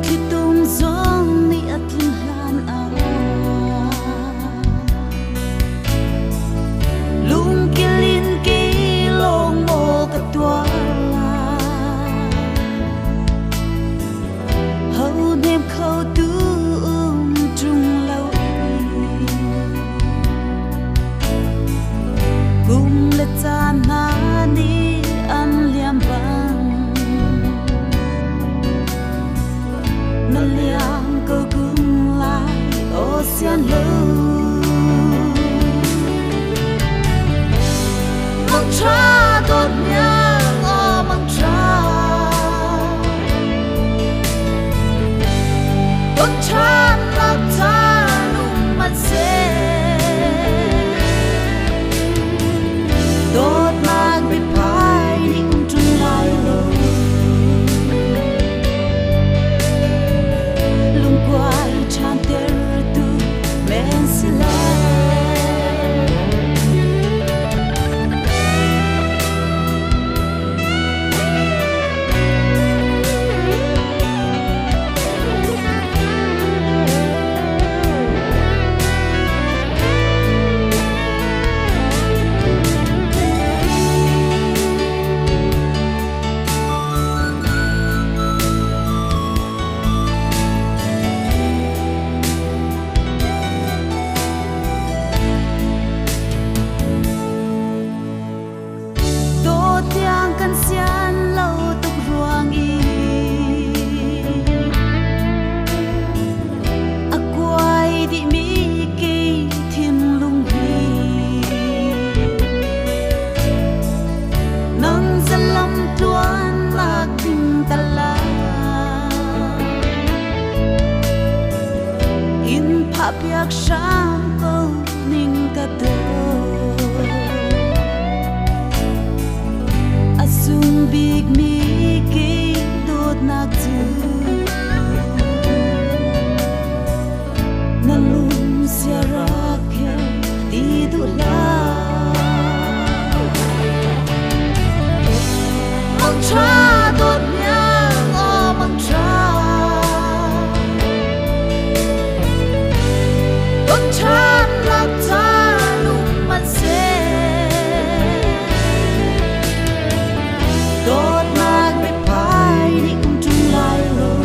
khi tung giông ni at linh han a lung kilin ki long mo katwa hầu nem khâu tu trung lâu cùng lệ cha na ni an liam bang na liang câu cùng lại ocean lâu mong cha đột nhang mong cha đột cha lạc cha nung man se đột lạc bị phai đi cùng chung lại lâu lung quay chan ter tu men sila kan sian lâu tục ruang y aquai di mi ki thiên lung hi nang zalam tuan la king tala in pha piak sham ko ning ka do big mi ki dot nak tu na lum sia ra ke ti du la mong cha dot nhang mong cha dot cha lạc cha lum man se đột lạc bị phai đi cùng chung lại lâu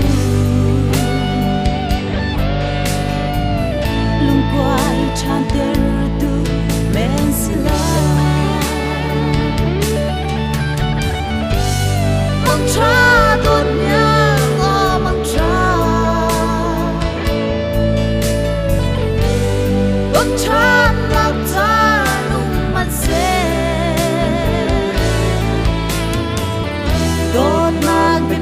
lung quay chan ter tu men sila mong cha đột nhang mong cha đột cha lạc cha lung man se đột lạc bị